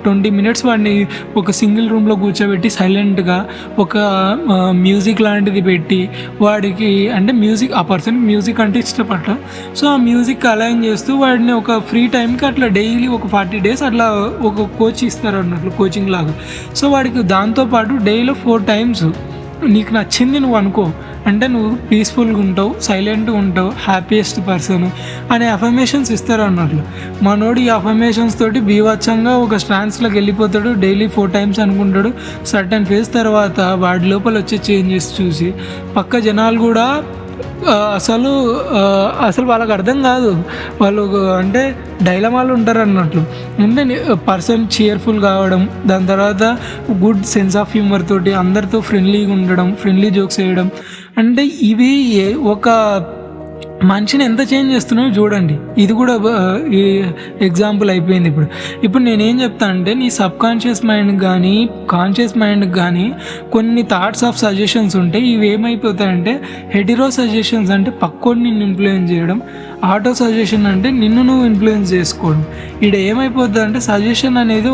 A: 20 మినిట్స్ వాడిని ఒక సింగిల్ రూమ్లో కూర్చోబెట్టి సైలెంట్గా ఒక మ్యూజిక్ లాంటిది పెట్టి వాడికి, అంటే ఆ పర్సన్కి మ్యూజిక్ అంటే ఇష్టపడ్డ, సో ఆ మ్యూజిక్ అలైన్ చేస్తూ వాడిని ఒక ఫ్రీ టైంకి అట్లా డైలీ ఒక 40 days అట్లా ఒక కోచ్ ఇస్తారు అన్నట్లు, కోచింగ్ లాగా. సో వాడికి దాంతోపాటు డైలీ 4 times నీకు నచ్చింది నువ్వు అనుకో, అంటే నువ్వు పీస్ఫుల్గా ఉంటావు, సైలెంట్గా ఉంటావు, హ్యాపీయెస్ట్ పర్సన్ అనే అఫర్మేషన్స్ ఇస్తారు అన్నట్లు. మనోడు ఈ అఫర్మేషన్స్ తోటి బీభత్సంగా ఒక స్టాన్స్లోకి వెళ్ళిపోతాడు, డైలీ 4 times అనుకుంటాడు. సర్టన్ ఫేజ్ తర్వాత వాడి లోపల వచ్చే చేంజెస్ చూసి పక్క జనాలు కూడా అసలు వాళ్ళకి అర్థం కాదు, వాళ్ళు అంటే డైలమాలు ఉంటారు అన్నట్లు. అంటే పర్సన్ చీర్ఫుల్ కావడం, దాని తర్వాత గుడ్ సెన్స్ ఆఫ్ హ్యూమర్ తోటి అందరితో ఫ్రెండ్లీగా ఉండడం, ఫ్రెండ్లీ జోక్స్ వేయడం, అంటే ఇవి ఒక మనిషిని ఎంత చేంజ్ చేస్తున్నాయో చూడండి. ఇది కూడా ఈ ఎగ్జాంపుల్ అయిపోయింది. ఇప్పుడు నేనేం చెప్తా అంటే నీ సబ్ కాన్షియస్ మైండ్కి కానీ కాన్షియస్ మైండ్కి కానీ కొన్ని థాట్స్ ఆఫ్ సజెషన్స్ ఉంటాయి. ఇవి ఏమైపోతాయంటే హెటిరో సజెషన్స్ అంటే పక్కోని నిన్ను ఇన్ఫ్లుయెన్స్ చేయడం, ఆటో సజెషన్ అంటే నిన్ను నువ్వు ఇన్ఫ్లుయెన్స్ చేసుకోవడం. ఇక్కడ ఏమైపోతుంది అంటే సజెషన్ అనేది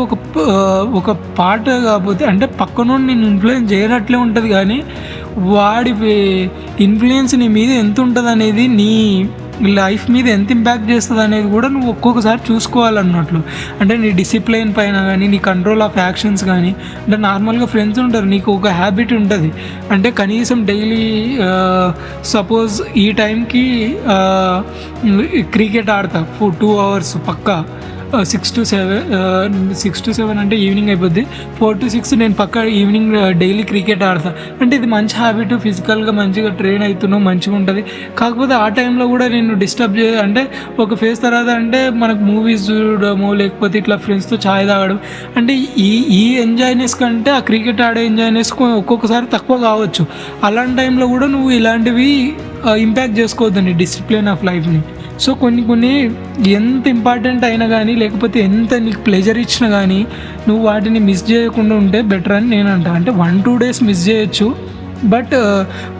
A: ఒక పార్ట్ కాకపోతే, అంటే పక్కనోడు నిన్ను ఇన్ఫ్లుయెన్స్ చేయనట్లే ఉంటుంది, కానీ వాడి ఇన్ఫ్లుయెన్స్ నీ మీద ఎంత ఉంటుంది అనేది లైఫ్ మీద ఎంత ఇంపాక్ట్ చేస్తుంది అనేది కూడా నువ్వు ఒక్కొక్కసారి చూసుకోవాలన్నట్లు. అంటే నీ డిసిప్లైన్ పైన కానీ, నీ కంట్రోల్ ఆఫ్ యాక్షన్స్ కానీ. అంటే నార్మల్గా ఫ్రెండ్స్ ఉంటారు, నీకు ఒక హ్యాబిట్ ఉంటుంది, అంటే కనీసం డైలీ సపోజ్ ఈ టైంకి క్రికెట్ ఆడతా 2 hours పక్కా. 6 to 7 అంటే ఈవినింగ్ అయిపోద్ది. 4 to 6 నేను పక్కా ఈవినింగ్ డైలీ క్రికెట్ ఆడతా. అంటే ఇది మంచి హ్యాబిట్, ఫిజికల్గా మంచిగా ట్రైన్ అవుతున్నావు, మంచిగా ఉంటుంది. కాకపోతే ఆ టైంలో కూడా నేను డిస్టర్బ్ అంటే ఒక ఫేజ్ తర్వాత అంటే మనకు మూవీస్ చూడడము, లేకపోతే ఇట్లా ఫ్రెండ్స్తో ఛాయ్ తాగడం, అంటే ఈ ఎంజాయ్నెస్ కంటే ఆ క్రికెట్ ఆడే ఎంజాయ్నెస్ ఒక్కొక్కసారి తక్కువ కావచ్చు. అలాంటి టైంలో కూడా నువ్వు ఇలాంటివి ఇంపాక్ట్ చేసుకోవద్దు నీ డిసిప్లిన్ ఆఫ్ లైఫ్ని. సో కొన్ని ఎంత ఇంపార్టెంట్ అయినా కానీ, లేకపోతే ఎంత నీకు ప్లెజర్ ఇచ్చినా కానీ నువ్వు వాటిని మిస్ చేయకుండా ఉంటే బెటర్ అని నేను అంటాను. అంటే 1-2 days మిస్ చేయొచ్చు, బట్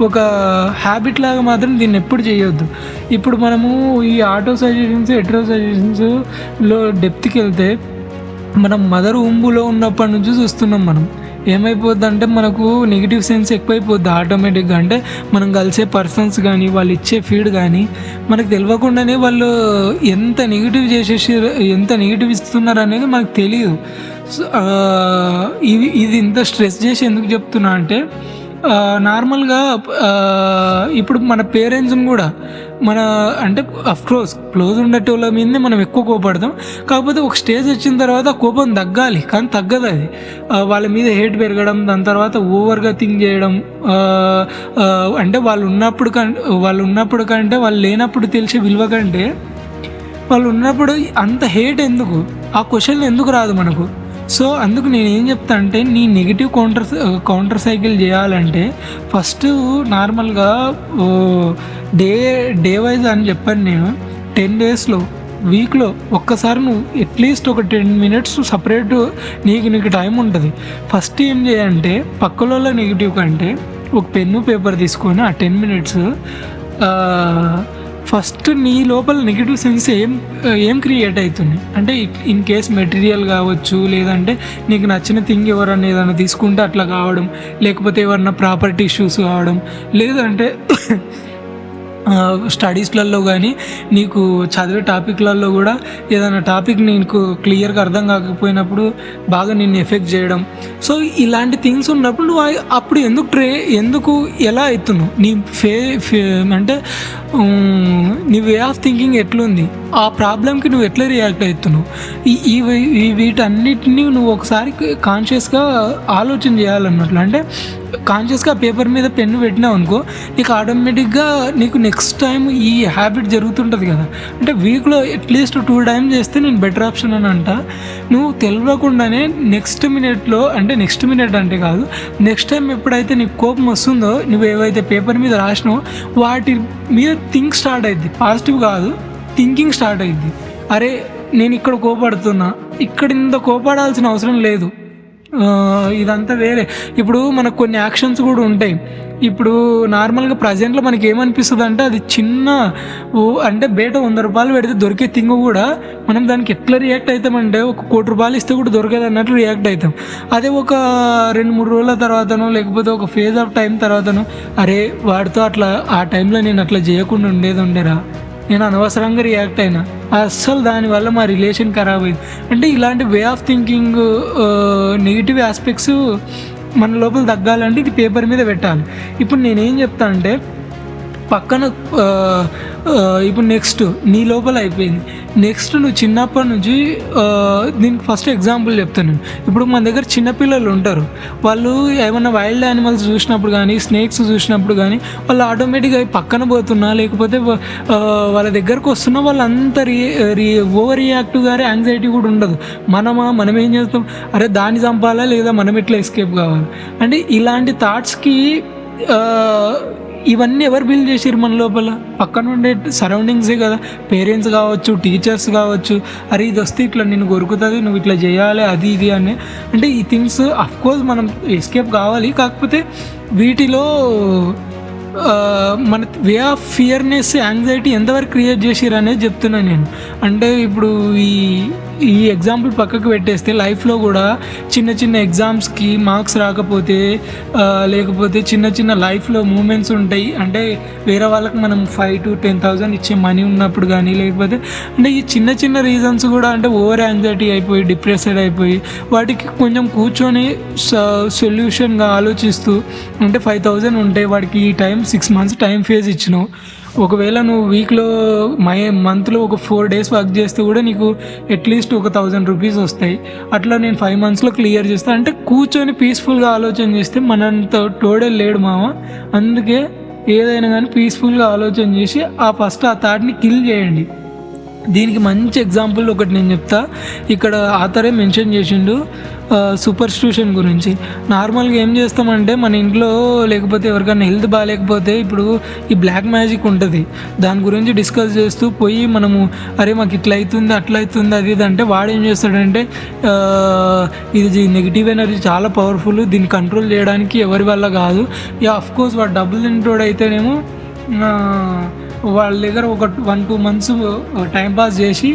A: ఒక హ్యాబిట్ లాగా మాత్రం దీన్ని ఎప్పుడు చేయొద్దు. ఇప్పుడు మనము ఈ ఆటో సజెషన్స్, హెటరో సజెషన్స్లో డెప్త్కి వెళ్తే మనం మదర్ ఊంబులో ఉన్నప్పటి నుంచి చూస్తున్నాం. మనం ఏమైపోద్ది అంటే మనకు నెగిటివ్ సెన్స్ ఎక్కువైపోద్ది ఆటోమేటిక్గా. అంటే మనం కలిసే పర్సన్స్ కానీ, వాళ్ళు ఇచ్చే ఫీడ్ కానీ మనకు తెలియకుండానే వాళ్ళు ఎంత నెగిటివ్ ఇస్తున్నారు అనేది మనకు తెలియదు. ఇది ఇంత స్ట్రెస్ చేసి ఎందుకు చెప్తున్నా అంటే, నార్మల్గా ఇప్పుడు మన పేరెంట్స్ని కూడా అంటే అఫ్కోర్స్ క్లోజ్ ఉండేటోళ్ళ మీదనే మనం ఎక్కువ కోపడతాం. కాకపోతే ఒక స్టేజ్ వచ్చిన తర్వాత కోపం తగ్గాలి, కానీ తగ్గదు అది. వాళ్ళ మీద హేట్ పెరగడం, దాని తర్వాత ఓవర్గా థింక్ చేయడం, అంటే వాళ్ళు ఉన్నప్పుడు కంటే వాళ్ళు లేనప్పుడు తెలిసే విలువ కంటే వాళ్ళు ఉన్నప్పుడు అంత హేట్ ఎందుకు, ఆ క్వశ్చన్ ఎందుకు రాదు మనకు. సో అందుకు నేను ఏం చెప్తా అంటే, నీ నెగిటివ్ కౌంటర్ సైకిల్ చేయాలంటే ఫస్ట్ నార్మల్గా డే వైజ్ అని చెప్పాను నేను. 10 daysలో, వీక్లో ఒక్కసారి నువ్వు అట్లీస్ట్ ఒక 10 minutes సపరేట్ నీకు టైం ఉంటుంది. ఫస్ట్ ఏం చేయాలంటే, పక్కల నెగిటివ్ కంటే ఒక పెన్ను పేపర్ తీసుకొని ఆ 10 minutes ఫస్ట్ నీ లోపల నెగిటివ్ సెన్స్ ఏం క్రియేట్ అవుతుంది అంటే, ఇన్ కేస్ మెటీరియల్ కావచ్చు, లేదంటే నీకు నచ్చిన థింగ్ ఎవరన్నా ఏదైనా తీసుకుంటే అట్లా కావడం, లేకపోతే ఎవరన్నా ప్రాపర్టీ ఇష్యూస్ కావడం, లేదంటే స్టడీస్లలో కానీ నీకు చదివే టాపిక్లలో కూడా ఏదైనా టాపిక్ నీకు క్లియర్గా అర్థం కాకపోయినప్పుడు బాగా నిన్ను ఎఫెక్ట్ చేయడం. సో ఇలాంటి థింగ్స్ ఉన్నప్పుడు నువ్వు అప్పుడు ఎందుకు ఎలా అవుతున్నావు, నీ అంటే నీ వే ఆఫ్ థింకింగ్ ఎట్లుంది, ఆ ప్రాబ్లంకి నువ్వు ఎట్లా రియాక్ట్ అవుతున్నావు, వీటన్నిటిని నువ్వు ఒకసారి కాన్షియస్గా ఆలోచన చేయాలన్నట్లు. అంటే కాన్షియస్గా పేపర్ మీద పెన్ను పెట్టినావు అనుకో, నీకు ఆటోమేటిక్గా నీకు నెక్స్ట్ టైం ఈ హ్యాబిట్ జరుగుతుంటుంది కదా. అంటే వీక్లో అట్లీస్ట్ 2 times చేస్తే నేను బెటర్ ఆప్షన్ అని అంట. నువ్వు తెలియకుండానే నెక్స్ట్ మినిట్ అంటే కాదు, నెక్స్ట్ టైం ఎప్పుడైతే నీకు కోపం వస్తుందో, నువ్వు ఏవైతే పేపర్ మీద రాసినావో వాటి మీద థింక్ స్టార్ట్ అయింది. పాజిటివ్ కాదు, థింకింగ్ స్టార్ట్ అయింది. అరే నేను ఇక్కడ కోపడుతున్నా, ఇక్కడ ఇంత కోపడాల్సిన అవసరం లేదు, ఇదంతా వేరే. ఇప్పుడు మనకు కొన్ని యాక్షన్స్ కూడా ఉంటాయి. ఇప్పుడు నార్మల్గా ప్రజెంట్లో మనకి ఏమనిపిస్తుంది అంటే, అది చిన్న అంటే బయట 100 రూపాయలు పెడితే దొరికే థింగ్ కూడా మనం దానికి ఎట్లా రియాక్ట్ అవుతామంటే, ఒక 1 కోటి రూపాయలు ఇస్తే కూడా దొరకదు అన్నట్లు రియాక్ట్ అవుతాం. అదే ఒక 2-3 రోజుల తర్వాతనో, లేకపోతే ఒక ఫేజ్ ఆఫ్ టైం తర్వాతనో, అరే వాడితో అట్లా ఆ టైంలో నేను అట్లా చేయకుండా ఉండేరా, నేను అనవసరంగా రియాక్ట్ అయినా, అస్సలు దానివల్ల మా రిలేషన్ ఖరాబ్ అయింది. అంటే ఇలాంటి way of thinking negative aspects మన లోపల తగ్గాలంటే ఇది పేపర్ మీద పెట్టాలి. ఇప్పుడు నేనేం చెప్తా అంటే, పక్కన ఇప్పుడు నెక్స్ట్ నీ లోపల అయిపోయింది, నెక్స్ట్ నువ్వు చిన్నప్పటి నుంచి దీనికి ఫస్ట్ ఎగ్జాంపుల్ చెప్తాను నేను. ఇప్పుడు మన దగ్గర చిన్నపిల్లలు ఉంటారు, వాళ్ళు ఏమన్నా వైల్డ్ యానిమల్స్ చూసినప్పుడు కానీ, స్నేక్స్ చూసినప్పుడు కానీ, వాళ్ళు ఆటోమేటిక్గా పక్కన పోతున్నా, లేకపోతే వాళ్ళ దగ్గరకు వస్తున్నా, వాళ్ళు అంత ఓవర్ రియాక్టివ్ గారే యాంగ్జైటీ కూడా ఉండదు. మనం ఏం చేస్తాం, అరే దాన్ని చంపాలా లేదా మనం ఎట్లా ఎస్కేప్ కావాలి అంటే, ఇలాంటి థాట్స్కి ఇవన్నీ ఎవరు బిల్డ్ చేసారు మన లోపల? పక్కన ఉండే సరౌండింగ్సే కదా, పేరెంట్స్ కావచ్చు, టీచర్స్ కావచ్చు. అరే ఇది వస్తే ఇట్లా నిన్ను కొరుకుతుంది, నువ్వు ఇట్లా చేయాలి, అది ఇది అని. అంటే ఈ థింగ్స్ అఫ్కోర్స్ మనం ఎస్కేప్ కావాలి, కాకపోతే వీటిలో మన వే ఆఫ్ ఫియర్నెస్ యాంగ్జైటీ ఎంతవరకు క్రియేట్ చేసిరు అనేది చెప్తున్నాను నేను. అంటే ఇప్పుడు ఈ ఈ ఎగ్జాంపుల్ పక్కకు పెట్టేస్తే లైఫ్లో కూడా చిన్న చిన్న ఎగ్జామ్స్కి మార్క్స్ రాకపోతే లేకపోతే చిన్న చిన్న లైఫ్లో మూమెంట్స్ ఉంటాయి. అంటే వేరే వాళ్ళకి మనం 5,000 to 10,000 ఇచ్చే మనీ ఉన్నప్పుడు కానీ, లేకపోతే అంటే ఈ చిన్న చిన్న రీజన్స్ కూడా అంటే ఓవర్ యాంగ్జైటీ అయిపోయి డిప్రెస్డ్ అయిపోయి వాటికి కొంచెం కూర్చొని సొల్యూషన్గా ఆలోచిస్తూ అంటే 5,000 ఉంటే వాడికి ఈ టైం 6 months టైం ఫేజ్ ఇచ్చినావు. ఒకవేళ నువ్వు వీక్లో మంత్లో ఒక 4 days వర్క్ చేస్తే కూడా నీకు అట్లీస్ట్ ఒక 1,000 రూపీస్ వస్తాయి. అట్లా నేను 5 monthsలో క్లియర్ చేస్తాను. అంటే కూర్చొని పీస్ఫుల్గా ఆలోచన చేస్తే మనంత తోడే లేడు మామ. అందుకే ఏదైనా కానీ పీస్ఫుల్గా ఆలోచన చేసి ఫస్ట్ ఆ థాట్ని కిల్ చేయండి. దీనికి మంచి ఎగ్జాంపుల్ ఒకటి నేను చెప్తా. ఇక్కడ ఆథరే మెన్షన్ చేసిండు సూపర్స్టిట్యూషన్ గురించి. నార్మల్గా ఏం చేస్తామంటే మన ఇంట్లో లేకపోతే ఎవరికైనా హెల్త్ బాగాలేకపోతే ఇప్పుడు ఈ బ్లాక్ మ్యాజిక్ ఉంటుంది, దాని గురించి డిస్కస్ చేస్తూ పోయి మనము అరే మాకు ఇట్లా అవుతుంది అట్లా అవుతుంది అది ఇది అంటే వాడు ఏం చేస్తాడంటే ఇది నెగిటివ్ ఎనర్జీ చాలా పవర్ఫుల్, దీన్ని కంట్రోల్ చేయడానికి ఎవరి వల్ల కాదు. అఫ్కోర్స్ వాడు డబ్బులు తింటోడు అయితేనేమో వాళ్ళ దగ్గర ఒక 1-2 months టైంపాస్ చేసి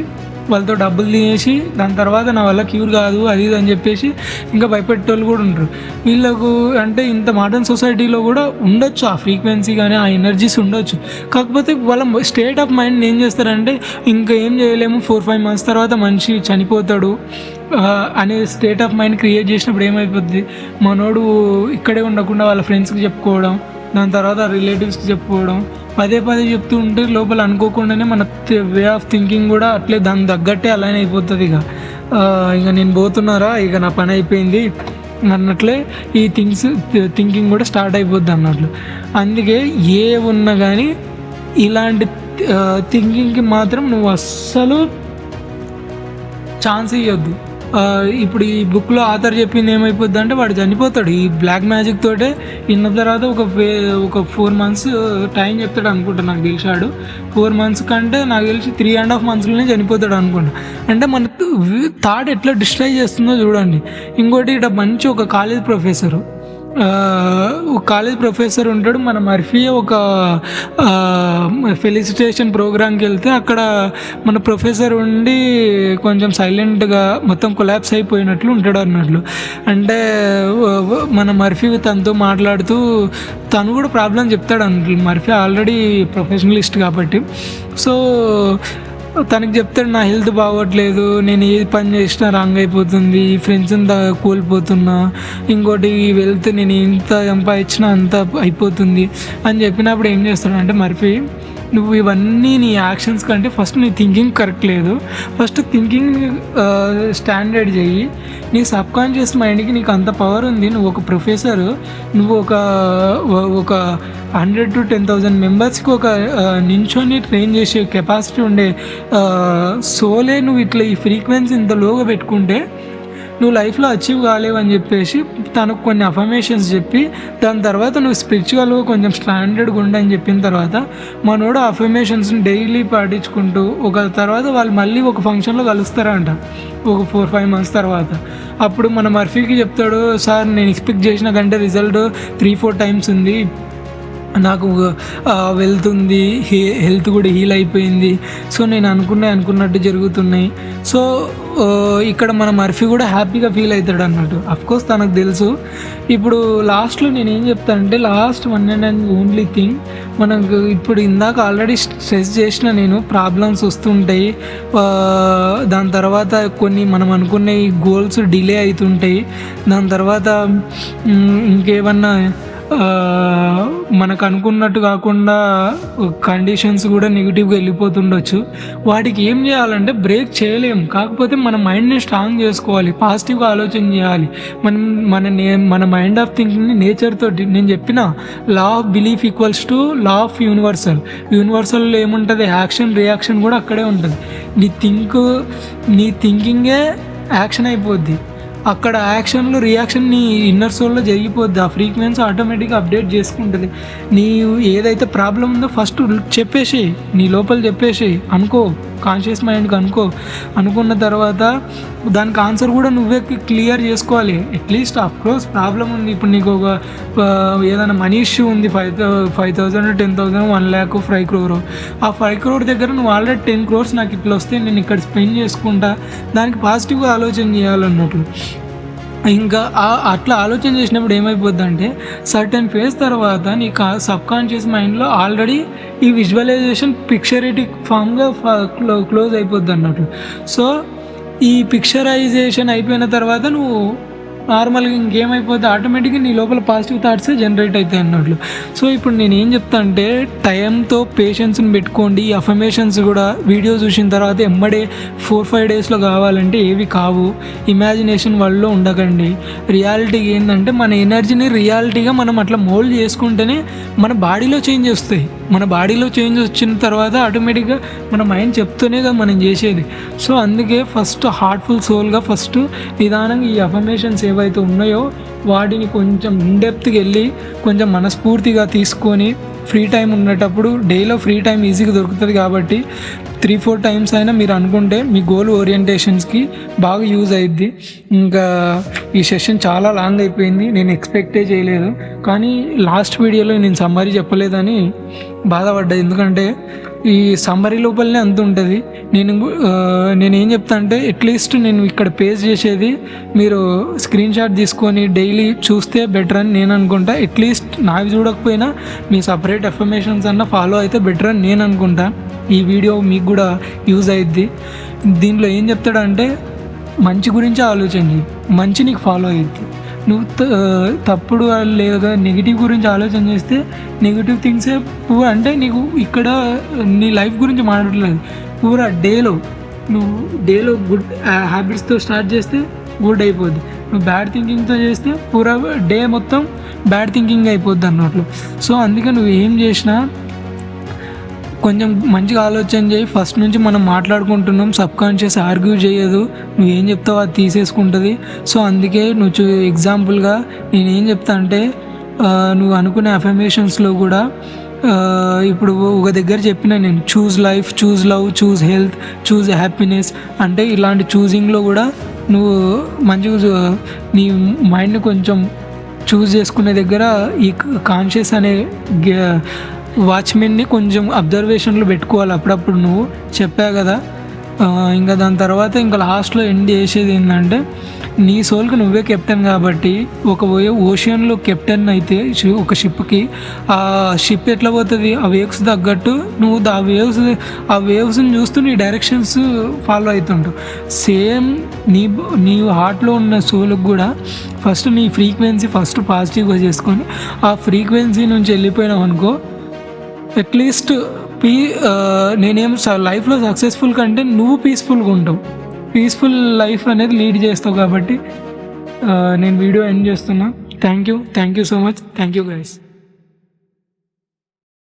A: వాళ్ళతో డబ్బులు తినేసి దాని తర్వాత నా వల్ల క్యూర్ కాదు అది ఇది అని చెప్పేసి ఇంకా భయపెట్టేవాళ్ళు కూడా ఉంటారు. వీళ్ళకు అంటే ఇంత మోడర్న్ సొసైటీలో కూడా ఉండొచ్చు ఆ ఫ్రీక్వెన్సీ కానీ ఆ ఎనర్జీస్ ఉండొచ్చు. కాకపోతే వాళ్ళ స్టేట్ ఆఫ్ మైండ్ ఏం చేస్తారంటే ఇంకా ఏం చేయలేము, 4-5 months తర్వాత మనిషి చనిపోతాడు అనే స్టేట్ ఆఫ్ మైండ్ క్రియేట్ చేసినప్పుడు ఏమైపోద్ది, మనోడు ఇక్కడే ఉండకుండా వాళ్ళ ఫ్రెండ్స్కి చెప్పుకోవడం, దాని తర్వాత రిలేటివ్స్కి చెప్పుకోవడం, పదే చెప్తూ ఉంటే లోపల అనుకోకుండానే మన వే ఆఫ్ థింకింగ్ కూడా అట్లే దానికి తగ్గట్టే అలానే అయిపోతుంది. ఇక నేను పోతున్నారా, ఇక నా పని అయిపోయింది అన్నట్లే ఈ థింకింగ్ కూడా స్టార్ట్ అయిపోద్ది అన్నట్లు. అందుకే ఏ ఉన్నా కానీ ఇలాంటి థింకింగ్కి మాత్రం నువ్వు అస్సలు ఛాన్స్ ఇవ్వద్దు. ఇప్పుడు ఈ బుక్లో ఆథర్ చెప్పింది ఏమైపోద్ది అంటే వాడు చనిపోతాడు ఈ బ్లాక్ మ్యాజిక్ తోటే. ఇన్న తర్వాత ఒక 4 months టైం చెప్తాడు అనుకుంటా, నాకు తెలిసాడు 4 months కంటే నాకు తెలిసి 3.5 monthsలోనే చనిపోతాడు అనుకుంటా. అంటే మన థాట్ ఎట్లా డిస్ట్రాయ్ చేస్తుందో చూడండి. ఇంకోటి ఇక్కడ మంచి ఒక కాలేజ్ ప్రొఫెసర్ ఉంటాడు. మన మర్ఫీ ఒక ఫెలిసిటేషన్ ప్రోగ్రామ్కి వెళ్తే అక్కడ మన ప్రొఫెసర్ ఉండి కొంచెం సైలెంట్గా మొత్తం కొలాప్స్ అయిపోయినట్లు ఉంటాడు అన్నట్లు. అంటే మన మర్ఫీ తనతో మాట్లాడుతూ తను కూడా ప్రాబ్లం చెప్తాడు అన్నట్లు. మర్ఫీ ఆల్రెడీ ప్రొఫెషనలిస్ట్ కాబట్టి సో తనకి చెప్తాడు నా హెల్త్ బాగోట్లేదు, నేను ఏ పని చేసినా రాంగ్ అయిపోతుంది, ఫ్రెండ్స్ని కోల్పోతున్నా, ఇంకోటి వెల్త్ నేను ఎంత సంపాదించినా అంత అయిపోతుంది అని చెప్పినప్పుడు ఏం చేస్తాడు అంటే మర్ఫీ నువ్వు ఇవన్నీ నీ యాక్షన్స్ కంటే ఫస్ట్ నీ థింకింగ్ కరెక్ట్ లేదు, ఫస్ట్ థింకింగ్ స్టాండర్డ్ చెయ్యి. నీ సబ్కాన్షియస్ మైండ్కి నీకు అంత పవర్ ఉంది, నువ్వు ఒక ప్రొఫెసర్, నువ్వు ఒక 100 to 10,000 మెంబర్స్కి ఒక నించొని ట్రైన్ చేసే కెపాసిటీ ఉండే సోలే నువ్వు ఇట్లా ఈ ఫ్రీక్వెన్సీ ఇంత లోగా పెట్టుకుంటే నువ్వు లైఫ్లో అచీవ్ కాలేవు అని చెప్పేసి తనకు కొన్ని అఫర్మేషన్స్ చెప్పి దాని తర్వాత నువ్వు స్పిరిచువల్గా కొంచెం స్టాండర్డ్గా ఉండని చెప్పిన తర్వాత మనోడు అఫర్మేషన్స్ని డైలీ పాటించుకుంటూ తర్వాత వాళ్ళు మళ్ళీ ఒక ఫంక్షన్లో కలుస్తారంట ఒక 4-5 months తర్వాత. అప్పుడు మన మర్ఫీకి చెప్తాడు, సార్ నేను ఎక్స్పెక్ట్ చేసిన కంటే రిజల్ట్ 3-4 times ఉంది, నాకు వెళ్తుంది, హెల్త్ కూడా హీల్ అయిపోయింది, సో నేను అనుకున్నట్టు జరుగుతున్నాయి. సో ఇక్కడ మన మర్ఫీ కూడా హ్యాపీగా ఫీల్ అవుతాడు అన్నట్టు. అఫ్కోర్స్ తనకు తెలుసు. ఇప్పుడు లాస్ట్లో నేను ఏం చెప్తానంటే లాస్ట్ 1 and only థింగ్, మనకు ఇప్పుడు ఇందాక ఆల్రెడీ స్ట్రెస్ చేసిన నేను ప్రాబ్లమ్స్ వస్తుంటాయి, దాని తర్వాత కొన్ని మనం అనుకునే గోల్స్ డిలే అవుతుంటాయి, దాని తర్వాత ఇంకేమన్నా మనకు అనుకున్నట్టు కాకుండా కండిషన్స్ కూడా నెగిటివ్గా వెళ్ళిపోతుండొచ్చు. వాటికి ఏం చేయాలంటే బ్రేక్ చేయలేము, కాకపోతే మన మైండ్ని స్ట్రాంగ్ చేసుకోవాలి, పాజిటివ్గా ఆలోచన చేయాలి. మన మైండ్ ఆఫ్ థింకింగ్ని నేచర్ తోటి నేను చెప్పిన law of belief equals to law of యూనివర్సల్లో ఏముంటుంది, యాక్షన్ రియాక్షన్ కూడా అక్కడే ఉంటుంది. నీ థింకింగే యాక్షన్ అయిపోద్ది, అక్కడ యాక్షన్లో రియాక్షన్ నీ ఇన్నర్ సోల్లో జరిగిపోద్ది, ఆ ఫ్రీక్వెన్సీ ఆటోమేటిక్గా అప్డేట్ చేసుకుంటుంది. నీ ఏదైతే ప్రాబ్లం ఉందో ఫస్ట్ చెప్పేసి నీ లోపల చెప్పేసి అనుకో, కాన్షియస్ మైండ్కి అనుకున్న తర్వాత దానికి ఆన్సర్ కూడా నువ్వే క్లియర్ చేసుకోవాలి. అట్లీస్ట్ అఫ్కోర్స్ ప్రాబ్లం ఉంది, ఇప్పుడు నీకు ఒక ఏదైనా మనీ ఇష్యూ ఉంది, 5,000 10,000 1 lakh 5 crore. ఆ 5 crore దగ్గర నువ్వు ఆల్రెడీ 10 crores నాకు ఇట్లా వస్తే నేను ఇక్కడ స్పెండ్ చేసుకుంటా, దానికి పాజిటివ్గా ఆలోచన చేయాలన్నట్లు. ఇంకా అట్లా ఆలోచన చేసినప్పుడు ఏమైపోద్ది అంటే సర్టెన్ ఫేజ్ తర్వాత నీ సబ్ కాన్షియస్ మైండ్లో ఆల్రెడీ ఈ విజువలైజేషన్ పిక్చరేటిక్ ఫామ్గా క్లోజ్ అయిపోద్ది అన్నట్టు. సో ఈ పిక్చరైజేషన్ అయిపోయిన తర్వాత నువ్వు నార్మల్గా ఇంకేమైపోద్ది, ఆటోమేటిక్గా నీ లోపల పాజిటివ్ థాట్సే జనరేట్ అవుతాయి అన్నట్లు. సో ఇప్పుడు నేను ఏం చెప్తా అంటే టైంతో పేషెన్స్ని పెట్టుకోండి. ఈ అఫర్మేషన్స్ కూడా వీడియో చూసిన తర్వాత ఎమ్మడే 4-5 daysలో కావాలంటే ఏవి కావు. ఇమాజినేషన్ వరల్డ్లో ఉండకండి. రియాలిటీకి ఏంటంటే మన ఎనర్జీని రియాలిటీగా మనం అట్లా మోల్డ్ చేసుకుంటేనే మన బాడీలో చేంజ్ వస్తాయి. మన బాడీలో చేంజ్ వచ్చిన తర్వాత ఆటోమేటిక్గా మన మైండ్ చెప్తూనే కదా మనం చేసేది. సో అందుకే ఫస్ట్ హార్ట్ఫుల్ సోల్గా ఫస్ట్ నిదానంగా ఈ అఫర్మేషన్స్ ఏవైతే ఉన్నాయో వాటిని కొంచెం ఇన్డెప్త్కి వెళ్ళి కొంచెం మనస్ఫూర్తిగా తీసుకొని ఫ్రీ టైం ఉన్నటప్పుడు, డేలో ఫ్రీ టైం ఈజీగా దొరుకుతుంది కాబట్టి 3-4 times అయినా మీరు అనుకుంటే మీ గోల్ ఓరియంటేషన్స్కి బాగా యూజ్ అయ్యిద్ది. ఇంకా ఈ సెషన్ చాలా లాంగ్ అయిపోయింది, నేను ఎక్స్పెక్టే చేయలేదు. కానీ లాస్ట్ వీడియోలో నేను సమ్మరీ చెప్పలేదని బాధపడ్డా, ఎందుకంటే ఈ సమ్మరీ లోపలనే అంత ఉంటుంది. నేనేం చెప్తా అంటే అట్లీస్ట్ నేను ఇక్కడ పేజ్ చేసేది మీరు స్క్రీన్ షాట్ తీసుకొని డైలీ చూస్తే బెటర్ అని నేను అనుకుంటా. అట్లీస్ట్ నాకు చూడకపోయినా మీ సపరేట్ అఫర్మేషన్స్ అన్న ఫాలో అయితే బెటర్ అని నేను అనుకుంటా. ఈ వీడియో మీకు కూడా యూజ్ అయ్యిద్ది. దీంట్లో ఏం చెప్తాడంటే మంచి గురించి ఆలోచించి మంచి నీకు ఫాలో అయ్యిద్ది. నువ్వు తప్పుడు లేదా నెగిటివ్ గురించి ఆలోచన చేస్తే నెగిటివ్ థింగ్సే అంటే నీకు ఇక్కడ నీ లైఫ్ గురించి మాట్లాడలేదు. పూరా డేలో గుడ్ హ్యాబిట్స్తో స్టార్ట్ చేస్తే గుడ్ అయిపోద్ది. నువ్వు బ్యాడ్ థింకింగ్తో చేస్తే పూరా డే మొత్తం బ్యాడ్ థింకింగ్ అయిపోద్ది అన్నట్లు. సో అందుకే నువ్వు ఏం చేసినా కొంచెం మంచిగా ఆలోచన చేయి. ఫస్ట్ నుంచి మనం మాట్లాడుకుంటున్నాం, సబ్ కాన్షియస్ ఆర్గ్యూ చేయదు, నువ్వు ఏం చెప్తావు అది తీసేసుకుంటుంది. సో అందుకే నువ్వు ఎగ్జాంపుల్గా నేనేం చెప్తా అంటే నువ్వు అనుకునే అఫర్మేషన్స్లో కూడా ఇప్పుడు ఒక దగ్గర చెప్పిన నేను choose life, choose love, choose health, choose happiness అంటే ఇలాంటి చూజింగ్లో కూడా నువ్వు మంచిగా నీ మైండ్ని కొంచెం చూజ్ చేసుకునే దగ్గర ఈ కాన్షియస్ అనే వాచ్మెన్ని కొంచెం అబ్జర్వేషన్లో పెట్టుకోవాలి అప్పుడప్పుడు. నువ్వు చెప్పా కదా. ఇంకా దాని తర్వాత ఇంకా లాస్ట్లో ఎండ్ చేసేది ఏంటంటే నీ సోల్కి నువ్వే కెప్టెన్ కాబట్టి ఒక ఓషియన్లో కెప్టెన్ అయితే ఒక షిప్కి ఆ షిప్ ఎట్లా పోతుంది, ఆ వేవ్స్ తగ్గట్టు నువ్వు ఆ వేవ్స్ని చూస్తూ నీ డైరెక్షన్స్ ఫాలో అవుతుంటావు. సేమ్ నీ హార్ట్లో ఉన్న సోల్కి కూడా ఫస్ట్ నీ ఫ్రీక్వెన్సీ ఫస్ట్ పాజిటివ్గా చేసుకొని ఆ ఫ్రీక్వెన్సీ నుంచి వెళ్ళిపోయినావు అనుకో, అట్లీస్ట్ నేనేం లైఫ్లో సక్సెస్ఫుల్ కంటే నువ్వు పీస్ఫుల్గా ఉంటావు. పీస్ఫుల్ లైఫ్ అనేది లీడ్ చేస్తావు కాబట్టి నేను వీడియో ఎండ్ చేస్తున్నా. Thank you so much. Thank you guys.